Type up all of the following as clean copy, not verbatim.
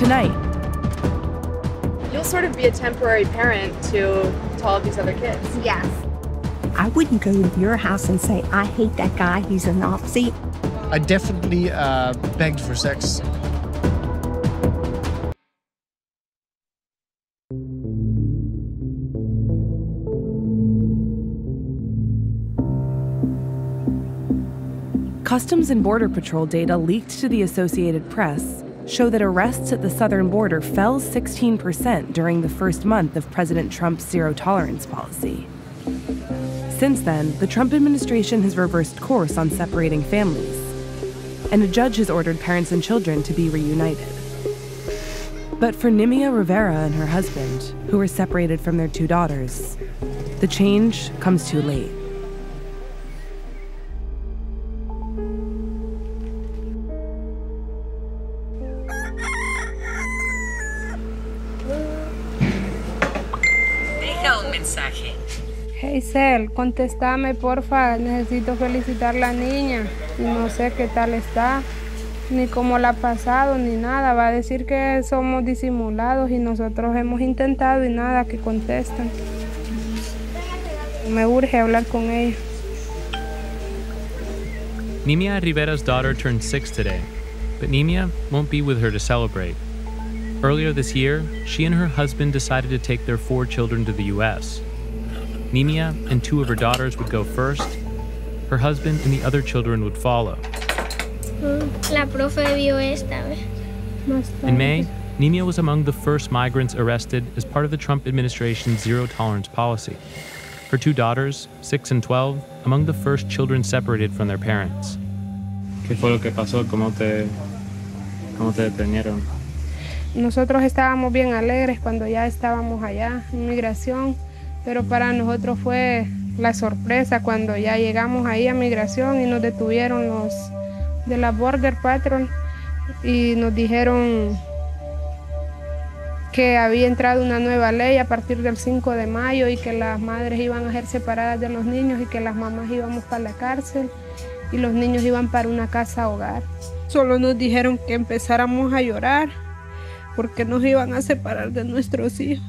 tonight. You'll sort of be a temporary parent to all of these other kids. Yes. I wouldn't go to your house and say, I hate that guy, he's a Nazi. I definitely begged for sex. Customs and Border Patrol data leaked to the Associated Press show that arrests at the southern border fell 16% during the first month of President Trump's zero-tolerance policy. Since then, the Trump administration has reversed course on separating families, and a judge has ordered parents and children to be reunited. But for Nimia Rivera and her husband, who were separated from their 2 daughters, the change comes too late. Hey, Cel, contéstame, porfa. Necesito felicitar a la niña. Y no sé qué tal está, ni cómo la ha pasado, ni nada. Va a decir que somos disimulados y nosotros hemos intentado y nada, que contestan. Me urge hablar con ella. Nimia Rivera's daughter turned 6 today, but Nimia won't be with her to celebrate. Earlier this year, she and her husband decided to take their 4 children to the U.S. Nimia and 2 of her daughters would go first. Her husband and the other children would follow. La profe vio esta vez. In May, Nimia was among the first migrants arrested as part of the Trump administration's zero-tolerance policy. Her 2 daughters, 6 and 12, among the first children separated from their parents. ¿Qué fue lo que pasó? ¿Cómo te detenieron? Nosotros estábamos bien alegres cuando ya estábamos allá en migración, pero para nosotros fue la sorpresa cuando ya llegamos ahí a migración y nos detuvieron los de la Border Patrol y nos dijeron que había entrado una nueva ley a partir del 5 de mayo y que las madres iban a ser separadas de los niños y que las mamás íbamos para la cárcel y los niños iban para una casa hogar. Solo nos dijeron que empezáramos a llorar porque nos iban a separar de nuestros hijos.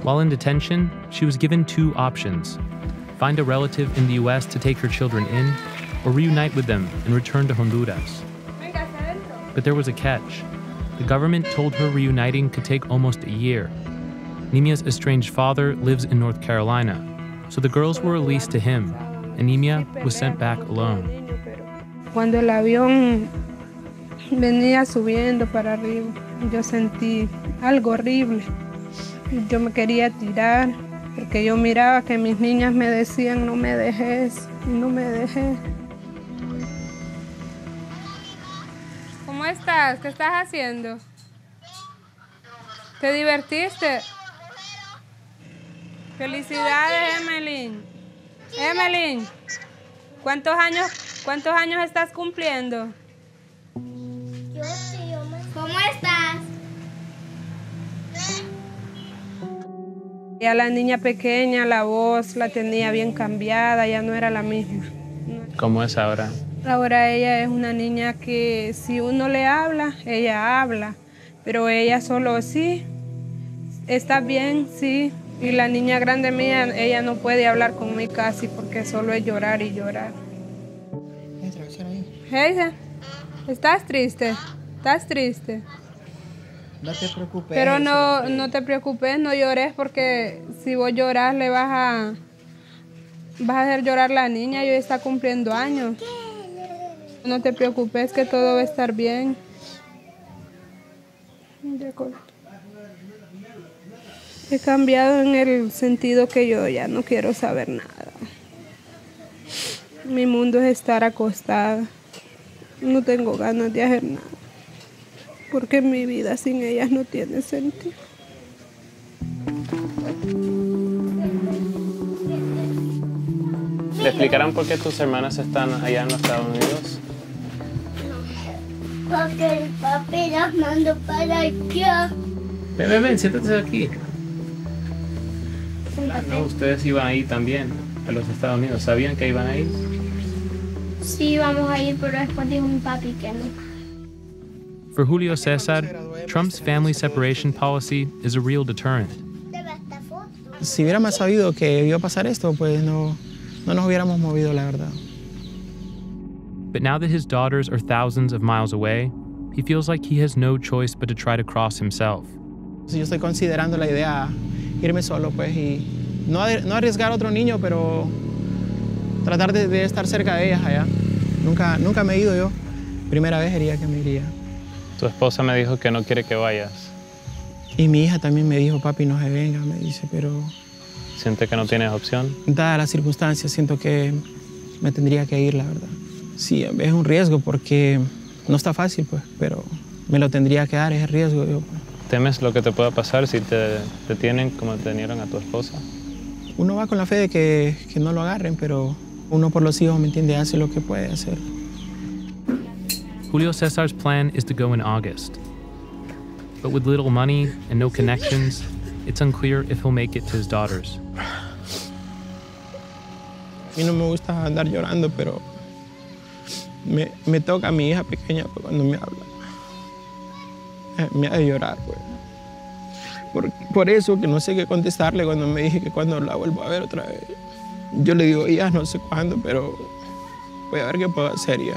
While in detention, she was given 2 options: find a relative in the U.S. to take her children in, or reunite with them and return to Honduras. But there was a catch. The government told her reuniting could take almost a year. Nimia's estranged father lives in North Carolina, so the girls were released to him, and Nimia was sent back alone. Cuando el avión venía subiendo para arriba, yo sentí algo horrible. Yo me quería tirar, porque yo miraba que mis niñas me decían, no me dejes, y no me dejé. ¿Cómo estás? ¿Qué estás haciendo? ¿Te divertiste? Felicidades, Emeline. Emeline, ¿cuántos años estás cumpliendo? ¿Cómo estás? Ya la niña pequeña, la voz la tenía bien cambiada, ya no era la misma. ¿Cómo es ahora? Ahora ella es una niña que si uno le habla, ella habla, pero ella solo sí, está bien, sí. Y la niña grande mía, ella no puede hablar conmigo casi porque solo es llorar y llorar. Heisa, ¿estás triste? ¿Estás triste? No te preocupes. Pero no te preocupes, no llores porque si vos lloras le vas a hacer llorar a la niña y hoy está cumpliendo años. No te preocupes que todo va a estar bien. He cambiado en el sentido que yo ya no quiero saber nada. Mi mundo es estar acostada. No tengo ganas de hacer nada. Porque mi vida sin ellas no tiene sentido. ¿Le explicarán por qué tus hermanas están allá en los Estados Unidos? Porque el papi las mandó para allá. Ven, siéntate aquí. No, ustedes iban a ir también a los Estados Unidos. ¿Sabían que iban a ir? Sí, vamos a ir, pero después dijo mi papi que no. For Julio Cesar, Trump's family separation policy is a real deterrent. Si hubiéramos sabido que iba a pasar esto, pues no nos hubiéramos movido, la verdad. But now that his daughters are thousands of miles away, he feels like he has no choice but to try to cross himself. Yo estoy considerando la idea irme solo, pues, y no arriesgar a otro niño, pero tratar de estar cerca de ellas allá. Nunca me he ido yo. Primera vez sería que me iría. Tu esposa me dijo que no quiere que vayas. Y mi hija también me dijo, papi, no se venga, me dice, pero... ¿Siente que no tienes opción? Dadas las circunstancias, siento que me tendría que ir, la verdad. Sí, es un riesgo porque no está fácil, pues, pero me lo tendría que dar, es el riesgo. Yo, pues. ¿Temes lo que te pueda pasar si te detienen como detenieron a tu esposa? Uno va con la fe de que no lo agarren, pero uno por los hijos, ¿me entiende? Hace lo que puede hacer. Julio Cesar's plan is to go in August. But with little money and no connections, it's unclear if he'll make it to his daughters. A mí no me gusta andar llorando, pero me toca a mi hija pequeña pues, cuando me habla. Me hace llorar, pues. Por eso que no sé qué contestarle cuando me dije que cuando la vuelvo a ver otra vez. Yo le digo, ya no sé cuándo, pero voy a ver qué puedo hacer ya.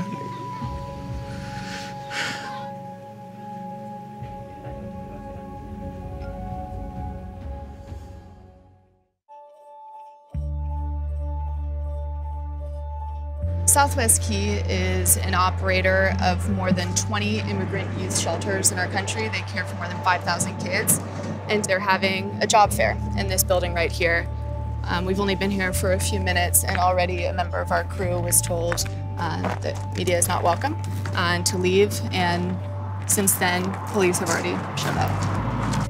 Southwest Key is an operator of more than 20 immigrant youth shelters in our country. They care for more than 5,000 kids, and they're having a job fair in this building right here. We've only been here for a few minutes, and already a member of our crew was told that media is not welcome and to leave, and since then, police have already showed up.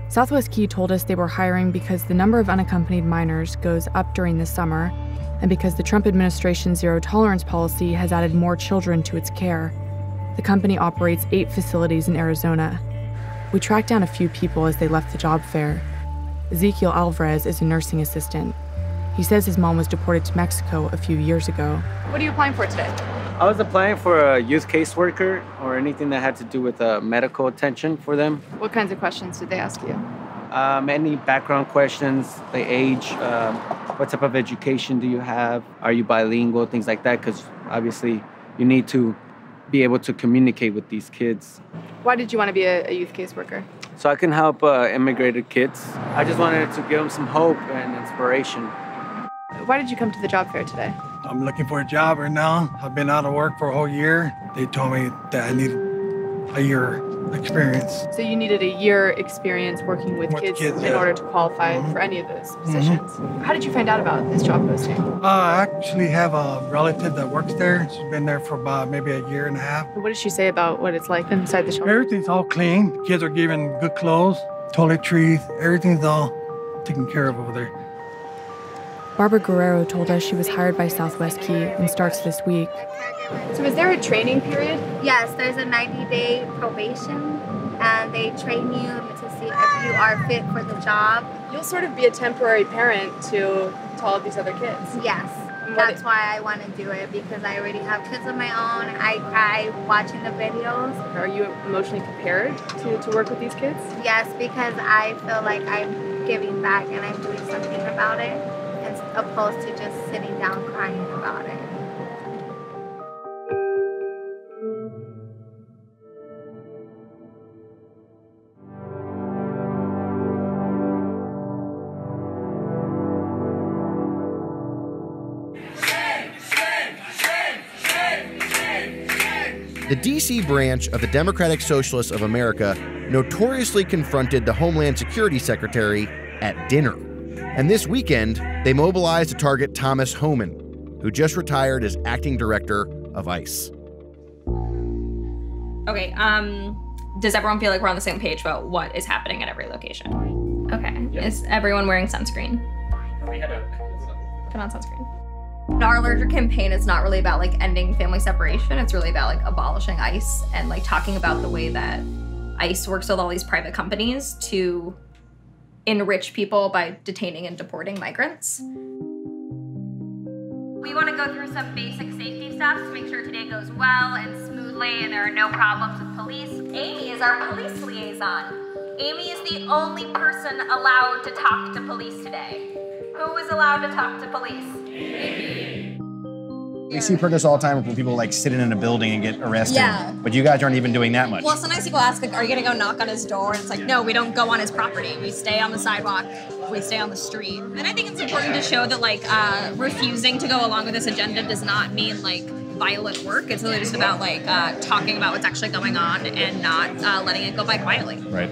Southwest Key told us they were hiring because the number of unaccompanied minors goes up during the summer, and because the Trump administration's zero-tolerance policy has added more children to its care. The company operates 8 facilities in Arizona. We tracked down a few people as they left the job fair. Ezekiel Alvarez is a nursing assistant. He says his mom was deported to Mexico a few years ago. What are you applying for today? I was applying for a youth caseworker or anything that had to do with medical attention for them. What kinds of questions did they ask you? Any background questions, the age, what type of education do you have? Are you bilingual? Things like that, because obviously you need to be able to communicate with these kids. Why did you want to be a youth caseworker? So I can help immigrated kids. I just wanted to give them some hope and inspiration. Why did you come to the job fair today? I'm looking for a job right now. I've been out of work for a whole year. They told me that I needed a year experience. So you needed a year experience working with kids in order to qualify for any of those positions. How did you find out about this job posting? I actually have a relative that works there. She's been there for about maybe a year and a half. What did she say about what it's like inside the shelter? Everything's all clean. The kids are given good clothes, toiletries, everything's all taken care of over there. Barbara Guerrero told us she was hired by Southwest Key and starts this week. So is there a training period? Yes, there's a 90-day probation, and they train you to see if you are fit for the job. You'll sort of be a temporary parent to all of these other kids. Yes, that's why I want to do it, because I already have kids of my own. I cry watching the videos. Are you emotionally prepared to work with these kids? Yes, because I feel like I'm giving back and I'm doing something about it, as opposed to just sitting down crying about it. The D.C. branch of the Democratic Socialists of America notoriously confronted the Homeland Security Secretary at dinner. And this weekend, they mobilized to target Thomas Homan, who just retired as acting director of ICE. Okay, does everyone feel like we're on the same page about what is happening at every location? Okay, yeah. Is everyone wearing sunscreen? Put on sunscreen. Our larger campaign is not really about like ending family separation. It's really about like abolishing ICE and like talking about the way that ICE works with all these private companies to enrich people by detaining and deporting migrants. We want to go through some basic safety steps to make sure today goes well and smoothly. smoothly and there are no problems with police. Amy is our police liaison. Amy is the only person allowed to talk to police today. Who is allowed to talk to police? Amy. We see protests all the time where people like sit in a building and get arrested. Yeah. But you guys aren't even doing that much. Well, sometimes people ask, like, are you gonna go knock on his door? And it's like, no, we don't go on his property. We stay on the sidewalk. We stay on the street. And I think it's important to show that, like, refusing to go along with this agenda does not mean, like, violent work. It's really just about, like, talking about what's actually going on and not letting it go by quietly. Right.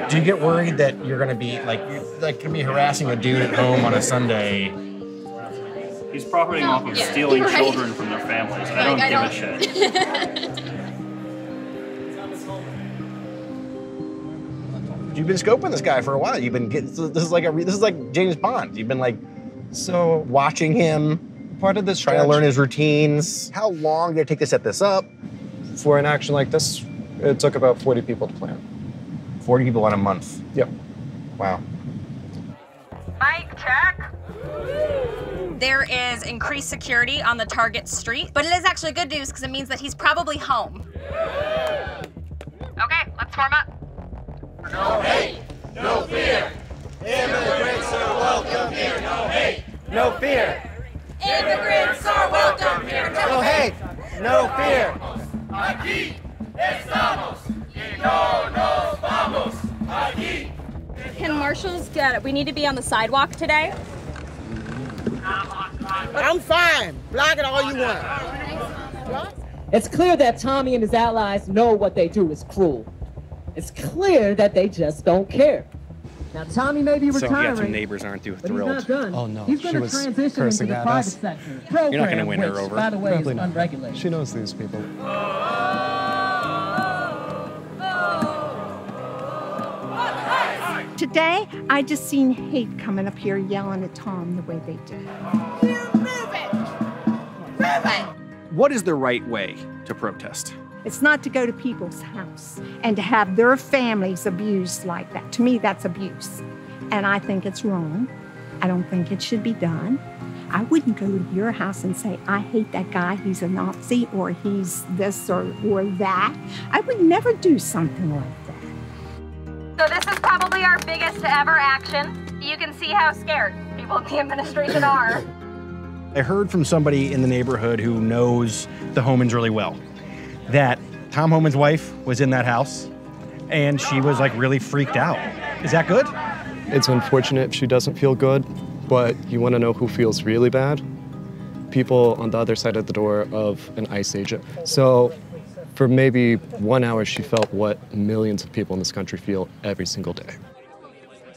Do you get worried that you're gonna be, like, gonna be harassing a dude at home on a Sunday? He's profiting off of stealing children from their families. I don't give a shit. You've been scoping this guy for a while. You've been getting, this is like James Bond. You've been like watching him. Part of this trying to learn his routines. How long did it take to set this up? For an action like this, it took about 40 people to plan. 40 people in a month? Yep. Wow. Mic check. There is increased security on the target street, but it is actually good news because it means that he's probably home. Okay, let's form up. No hate, no fear. Immigrants are welcome here. No hate, no fear. Immigrants are welcome here. No hate, no fear. Aquí estamos y no nos vamos. Aquí. Can marshals get it? We need to be on the sidewalk today. I'm fine. Block it all you want. It's clear that Tommy and his allies know what they do is cruel. It's clear that they just don't care. Now, Tommy may be retiring, So yeah, some neighbors aren't too but he's thrilled. not done. Oh no, he's she going to was transition cursing into the at private us. sector. You're not going to win her Which, over. by the way, Probably is not. unregulated. She knows these people. Today, I just seen hate coming up here yelling at Tom the way they do. What is the right way to protest? It's not to go to people's house and to have their families abused like that. To me, that's abuse. And I think it's wrong. I don't think it should be done. I wouldn't go to your house and say, I hate that guy, he's a Nazi, or he's this or that. I would never do something like that. So this is probably our biggest ever action. You can see how scared people in the administration are. I heard from somebody in the neighborhood who knows the Homans really well that Tom Homan's wife was in that house and she was like really freaked out. Is that good? It's unfortunate she doesn't feel good, but you want to know who feels really bad? People on the other side of the door of an ICE agent. So for maybe 1 hour, she felt what millions of people in this country feel every single day.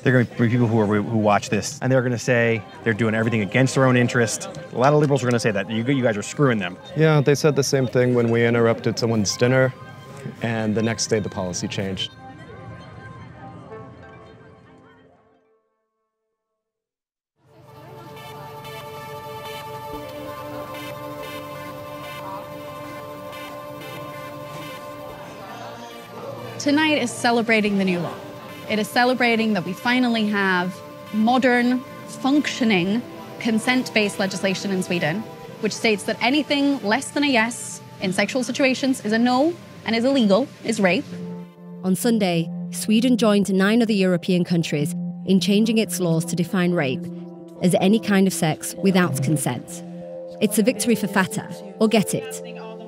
There are going to be people who watch this, and they're going to say they're doing everything against their own interest. A lot of liberals are going to say that. You guys are screwing them. Yeah, they said the same thing when we interrupted someone's dinner, and the next day the policy changed. Tonight is celebrating the new law. It is celebrating that we finally have modern, functioning, consent-based legislation in Sweden, which states that anything less than a yes in sexual situations is a no and is illegal, is rape. On Sunday, Sweden joined 9 other European countries in changing its laws to define rape as any kind of sex without consent. It's a victory for Fatta, or Get It,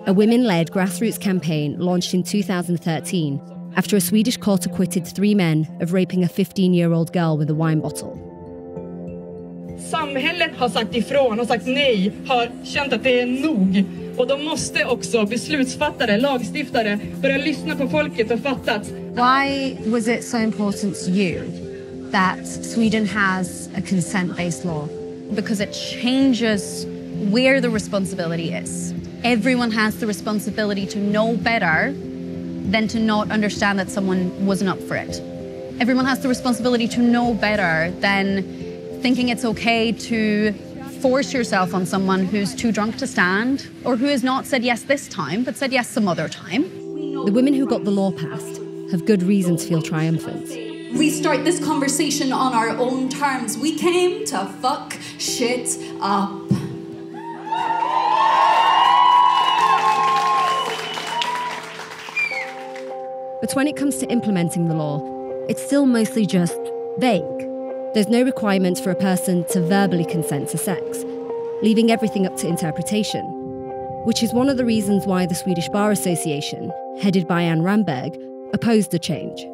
a women-led grassroots campaign launched in 2013 after a Swedish court acquitted 3 men of raping a 15-year-old girl with a wine bottle. Samhället har sagt ifrån, har sagt nej, har känt att det är nog. Och då måste också beslutsfattare, lagstiftare börja lyssna på folket och fatta att... Why was it so important to you that Sweden has a consent-based law? Because it changes where the responsibility is. Everyone has the responsibility to know better than to not understand that someone wasn't up for it. Everyone has the responsibility to know better than thinking it's okay to force yourself on someone who's too drunk to stand or who has not said yes this time, but said yes some other time. The women who got the law passed have good reason to feel triumphant. We start this conversation on our own terms. We came to fuck shit up. But when it comes to implementing the law, it's still mostly just vague. There's no requirement for a person to verbally consent to sex, leaving everything up to interpretation, which is one of the reasons why the Swedish Bar Association, headed by Anne Ramberg, opposed the change.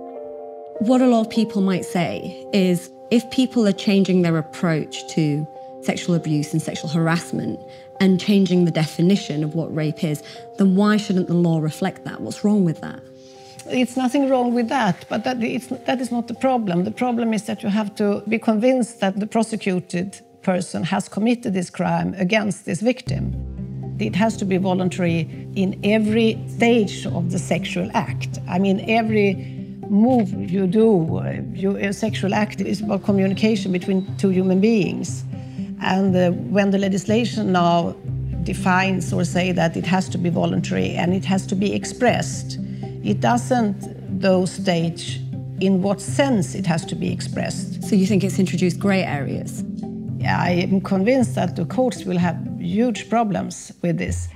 What a lot of people might say is if people are changing their approach to sexual abuse and sexual harassment and changing the definition of what rape is, then why shouldn't the law reflect that? What's wrong with that? It's nothing wrong with that, but that is not the problem. The problem is that you have to be convinced that the prosecuted person has committed this crime against this victim. It has to be voluntary in every stage of the sexual act. I mean, every move you do, a sexual act is about communication between two human beings. And when the legislation now defines or say that it has to be voluntary and it has to be expressed, it doesn't, though, state in what sense it has to be expressed. So you think it's introduced grey areas? Yeah, I am convinced that the courts will have huge problems with this.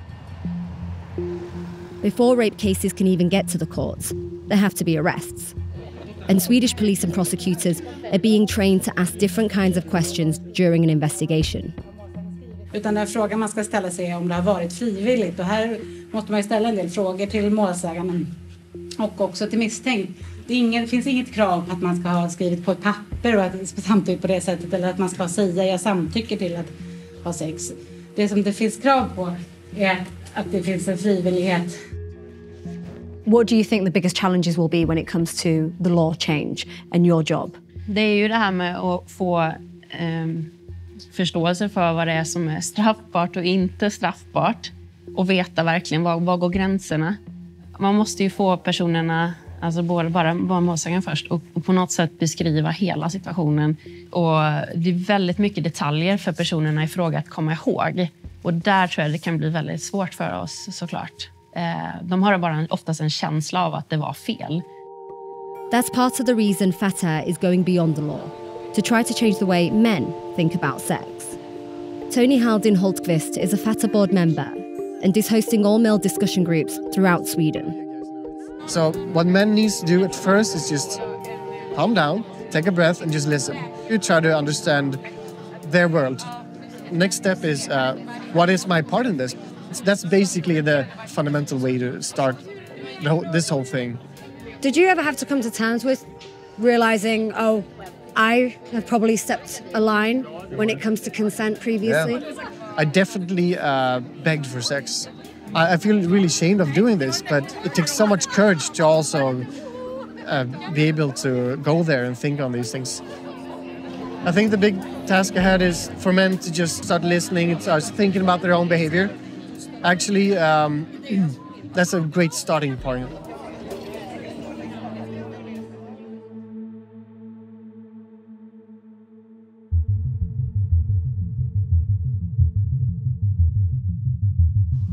Before rape cases can even get to the courts, there have to be arrests. And Swedish police and prosecutors are being trained to ask different kinds of questions during an investigation. Utan den frågan man ska ställa sig är om det har varit frivilligt. Och här måste man ju ställa en del frågor till målsäganden och också till misstänkt. Det finns inget krav på att man ska ha skrivit på ett papper och att samtycke på det sättet, eller att man ska säga jag samtycker till att ha sex. Det som det finns krav på är att det finns en frivillighet. What do you think the biggest challenges will be when it comes to the law change and your job? Det är ju det här med att få förståelse för vad det är som är straffbart och inte straffbart. Och veta verkligen var går gränserna. Man måste ju få personerna, alltså bara målsägaren först, och på något sätt beskriva hela situationen. Och det är väldigt mycket detaljer för personerna i fråga att komma ihåg. Och där tror jag det kan bli väldigt svårt för oss, såklart. De har bara oftast en känsla av att det var fel. That's part of the reason Fatah is going beyond the law, to try to change the way men think about sex. Tony Haldin Holtqvist is a Fatah board member and is hosting all-male discussion groups throughout Sweden. So what men needs to do at first is just calm down, take a breath and just listen. You try to understand their world. Next step is what is my part in this? That's basically the fundamental way to start this whole thing. Did you ever have to come to terms with realizing, oh, I have probably stepped a line when it comes to consent previously? Yeah. I definitely begged for sex. I feel really ashamed of doing this, but it takes so much courage to also be able to go there and think on these things. I think the big task ahead is for men to just start listening and start thinking about their own behavior. Actually, that's a great starting point.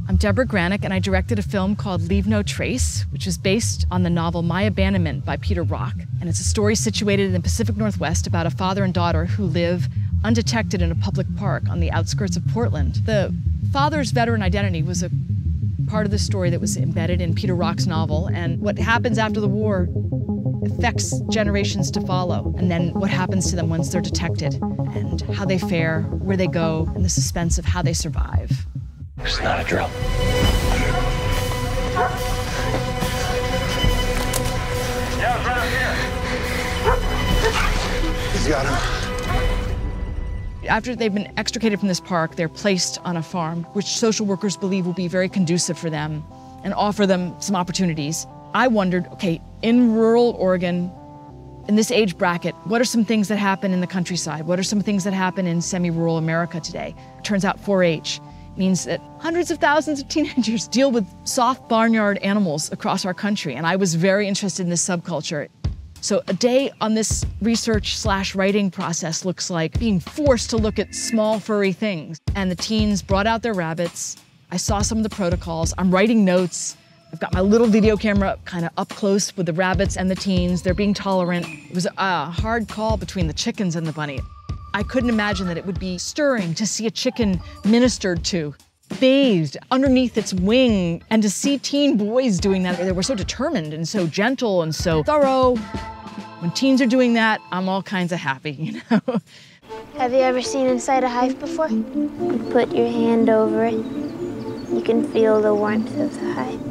I'm Debra Granik, and I directed a film called Leave No Trace, which is based on the novel My Abandonment by Peter Rock. And it's a story situated in the Pacific Northwest about a father and daughter who live undetected in a public park on the outskirts of Portland. The father's veteran identity was a part of the story that was embedded in Peter Rock's novel, and what happens after the war affects generations to follow, and then what happens to them once they're detected, and how they fare, where they go, and the suspense of how they survive. It's not a drill. He's got him. After they've been extricated from this park, they're placed on a farm, which social workers believe will be very conducive for them and offer them some opportunities. I wondered, okay, in rural Oregon, in this age bracket, what are some things that happen in the countryside? What are some things that happen in semi-rural America today? It turns out 4-H means that hundreds of thousands of teenagers deal with soft barnyard animals across our country, and I was very interested in this subculture. So a day on this research/writing process looks like being forced to look at small furry things. And the teens brought out their rabbits. I saw some of the protocols. I'm writing notes. I've got my little video camera kind of up close with the rabbits and the teens. They're being tolerant. It was a hard call between the chickens and the bunny. I couldn't imagine that it would be stirring to see a chicken ministered to. bathed underneath its wing. And to see teen boys doing that, they were so determined and so gentle and so thorough. When teens are doing that, I'm all kinds of happy, you know? Have you ever seen inside a hive before? You put your hand over it. You can feel the warmth of the hive.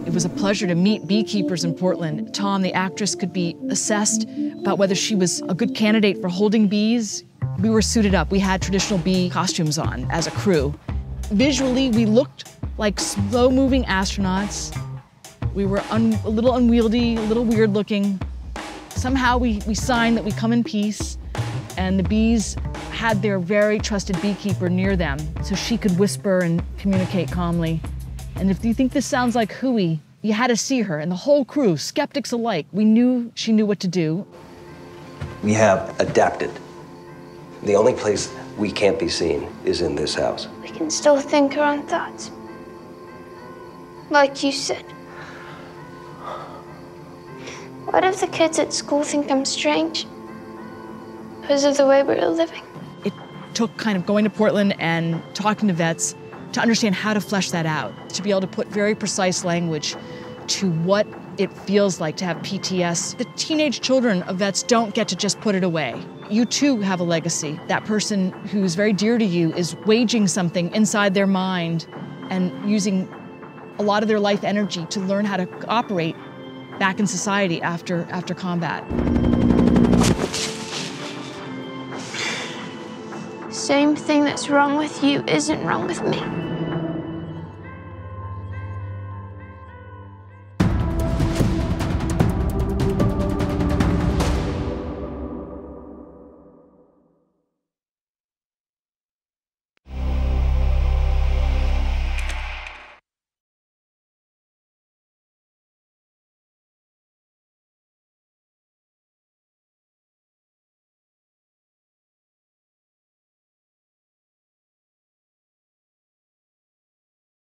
It was a pleasure to meet beekeepers in Portland. Tom, the actress, could be assessed about whether she was a good candidate for holding bees. We were suited up. We had traditional bee costumes on as a crew. Visually, we looked like slow-moving astronauts. We were a little unwieldy, a little weird-looking. Somehow we signed that we come in peace, and the bees had their very trusted beekeeper near them so she could whisper and communicate calmly. And if you think this sounds like hooey, you had to see her, and the whole crew, skeptics alike. We knew she knew what to do. We have adapted. The only place we can't be seen is in this house. We can still think our own thoughts. Like you said. What if the kids at school think I'm strange? Because of the way we're living? It took kind of going to Portland and talking to vets to understand how to flesh that out, to be able to put very precise language to what it feels like to have PTS. The teenage children of vets don't get to just put it away. You too have a legacy. That person who's very dear to you is waging something inside their mind and using a lot of their life energy to learn how to operate back in society after combat. Same thing that's wrong with you isn't wrong with me.